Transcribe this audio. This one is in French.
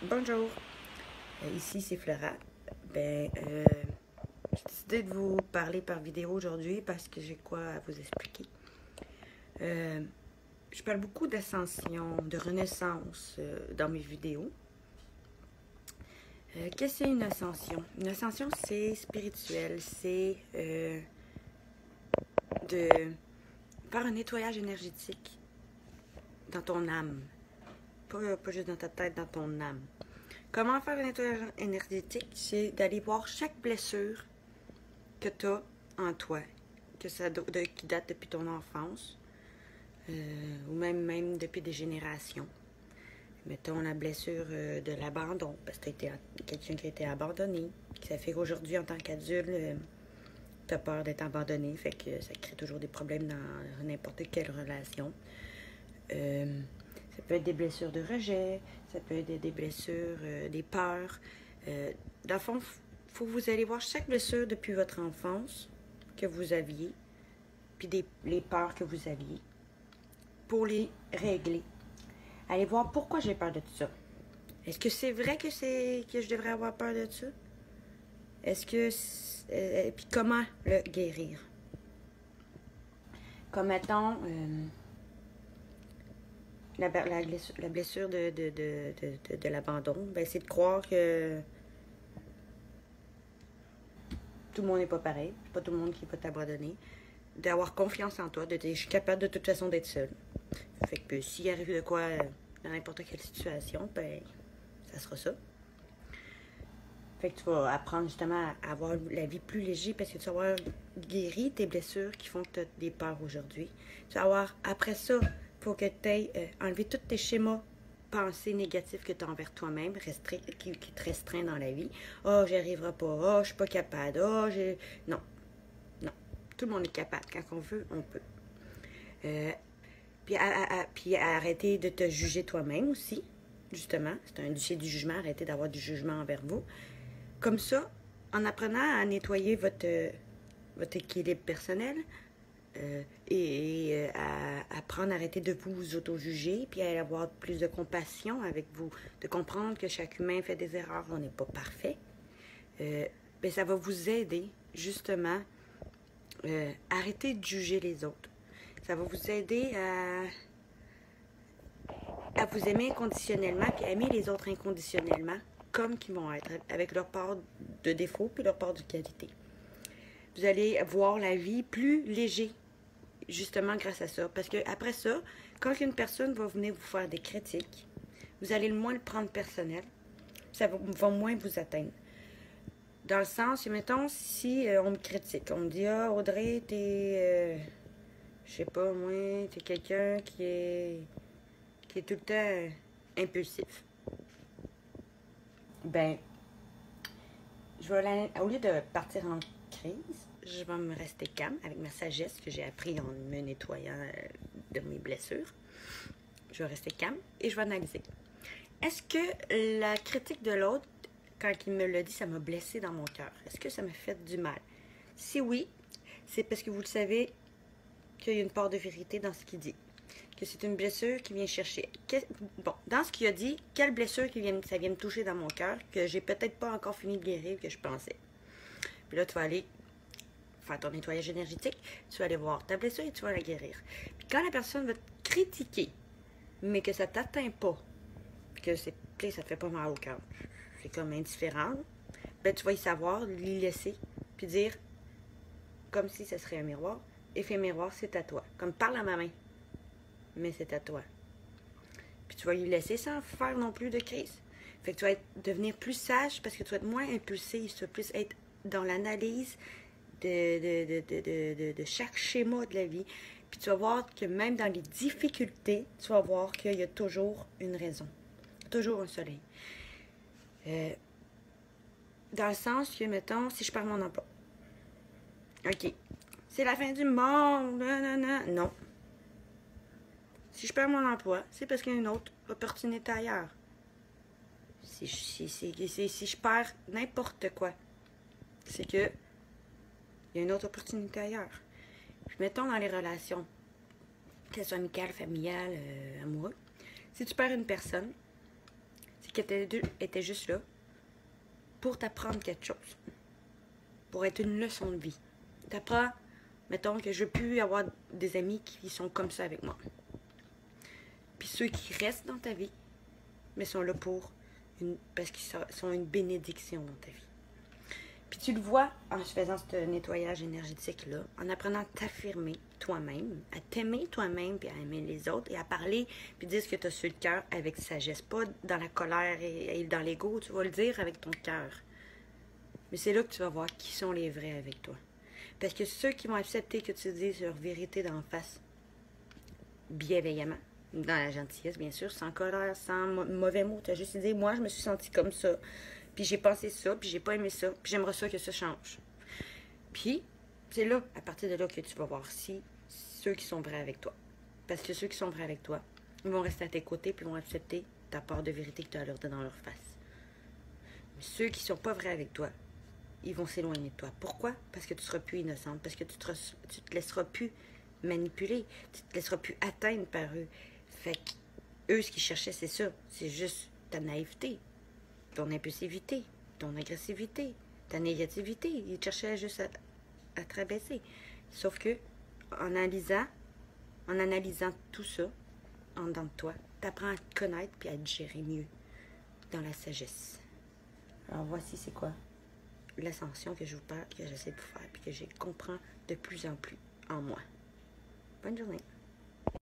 Bonjour, ici c'est Flora. J'ai décidé de vous parler par vidéo aujourd'hui parce que j'ai quoi à vous expliquer. Euh, je parle beaucoup d'ascension, de renaissance dans mes vidéos. Qu'est-ce que c'est une ascension? Une ascension, c'est spirituel, c'est de faire un nettoyage énergétique dans ton âme. Pas juste dans ta tête, dans ton âme. Comment faire un nettoyage énergétique? C'est d'aller voir chaque blessure que tu as en toi, qui date depuis ton enfance, ou même depuis des générations. Mettons la blessure de l'abandon, parce que tu été quelqu'un qui a été abandonné. Ça fait qu'aujourd'hui, en tant qu'adulte, tu as peur d'être abandonné, fait que ça crée toujours des problèmes dans n'importe quelle relation. Ça peut être des blessures de rejet, ça peut être des blessures, des peurs. Dans le fond, faut que vous allez voir chaque blessure depuis votre enfance que vous aviez, puis les peurs que vous aviez, pour les régler. Allez voir pourquoi j'ai peur de tout ça. Est-ce que c'est vrai que je devrais avoir peur de ça? Est-ce que... puis comment le guérir? Comme mettons... la blessure de l'abandon, ben, c'est de croire que tout le monde n'est pas pareil, c'est pas tout le monde qui va t'abandonner, d'avoir confiance en toi, de dire je suis capable de toute façon d'être seule. Fait que s'il arrive de quoi dans n'importe quelle situation, ben ça sera ça. Fait que tu vas apprendre justement à avoir la vie plus léger parce que tu vas avoir guéri tes blessures qui font que tu as des peurs aujourd'hui. Tu vas avoir, après ça, il faut que tu aies enlevé tous tes schémas pensées négatifs que tu as envers toi-même, qui te restreignent dans la vie. Oh, j'y arriverai pas. Oh, je suis pas capable. Oh, j'ai. Non. Non. Tout le monde est capable. Quand on veut, on peut. Puis arrêter de te juger toi-même aussi, justement. C'est du jugement. Arrêtez d'avoir du jugement envers vous. Comme ça, en apprenant à nettoyer votre équilibre personnel à apprendre à arrêter de vous auto-juger, puis à avoir plus de compassion avec vous, de comprendre que chaque humain fait des erreurs, on n'est pas parfait, ben ça va vous aider justement arrêter de juger les autres. Ça va vous aider à vous aimer inconditionnellement, puis à aimer les autres inconditionnellement, comme qu'ils vont être, avec leur part de défaut puis leur part de qualité. Vous allez voir la vie plus léger, justement grâce à ça. Parce que après ça, quand une personne va venir vous faire des critiques, vous allez le moins le prendre personnel. Ça va moins vous atteindre. Dans le sens, mettons, si on me critique, on me dit « Ah, Audrey, t'es... je sais pas, moi, t'es quelqu'un qui est tout le temps impulsif. » Ben, au lieu de partir en crise, je vais me rester calme avec ma sagesse que j'ai appris en me nettoyant de mes blessures. Je vais rester calme et je vais analyser. Est-ce que la critique de l'autre, quand il me l'a dit, ça m'a blessé dans mon cœur? Est-ce que ça m'a fait du mal? Si oui, c'est parce que vous le savez qu'il y a une part de vérité dans ce qu'il dit. Que c'est une blessure qui vient chercher. Bon, dans ce qu'il a dit, quelle blessure ça vient me toucher dans mon cœur que j'ai peut-être pas encore fini de guérir que je pensais. Puis là, tu vas aller faire ton nettoyage énergétique, tu vas aller voir ta blessure et tu vas la guérir. Puis quand la personne va te critiquer, mais que ça t'atteint pas, que ça te fait pas mal au cœur, c'est comme indifférent, ben tu vas y savoir, l'y laisser, puis dire, comme si ce serait un miroir, effet miroir, c'est à toi. Comme parle à ma main, mais c'est à toi. Puis tu vas y laisser sans faire non plus de crise. Fait que tu vas devenir plus sage parce que tu vas être moins impulsif, tu vas plus être dans l'analyse de chaque schéma de la vie. Puis tu vas voir que même dans les difficultés, tu vas voir qu'il y a toujours une raison. Toujours un soleil. Dans le sens que, mettons, si je perds mon emploi. OK. C'est la fin du monde. Non. Si je perds mon emploi, c'est parce qu'il y a une autre opportunité ailleurs. Si je perds n'importe quoi, c'est que il y a une autre opportunité ailleurs. Puis mettons dans les relations, qu'elles soient amicales, familiales, amoureuses, si tu perds une personne, C'est qu'elle était juste là pour t'apprendre quelque chose. Pour être une leçon de vie. T'apprends, mettons, que je veux plus avoir des amis qui sont comme ça avec moi. Puis ceux qui restent dans ta vie, mais sont là parce qu'ils sont une bénédiction dans ta vie. Puis tu le vois en faisant ce nettoyage énergétique-là, en apprenant à t'affirmer toi-même, à t'aimer toi-même, puis à aimer les autres, et à parler, puis dire ce que tu as sur le cœur avec sagesse. Pas dans la colère et dans l'ego, tu vas le dire avec ton cœur. Mais c'est là que tu vas voir qui sont les vrais avec toi. Parce que ceux qui vont accepter que tu dises leur vérité d'en face, bienveillamment, dans la gentillesse, bien sûr, sans colère, sans mauvais mots. Tu as juste dit, moi, je me suis sentie comme ça. Puis j'ai pensé ça, puis j'ai pas aimé ça, puis j'aimerais ça que ça change. Puis, c'est là, à partir de là, que tu vas voir si ceux qui sont vrais avec toi. Parce que ceux qui sont vrais avec toi, ils vont rester à tes côtés, puis ils vont accepter ta part de vérité que tu as à leur dire dans leur face. Mais ceux qui sont pas vrais avec toi, ils vont s'éloigner de toi. Pourquoi? Parce que tu seras plus innocente, parce que tu te laisseras plus manipuler, tu te laisseras plus atteindre par eux. Fait que eux, ce qu'ils cherchaient, c'est ça. C'est juste ta naïveté, ton impulsivité, ton agressivité, ta négativité. Ils cherchaient juste à te rabaisser. Sauf que, en analysant tout ça, en dedans de toi, tu apprends à te connaître puis à te gérer mieux dans la sagesse. Alors voici c'est quoi l'ascension que je vous parle, que j'essaie de vous faire puis que je comprends de plus en plus en moi. Bonne journée.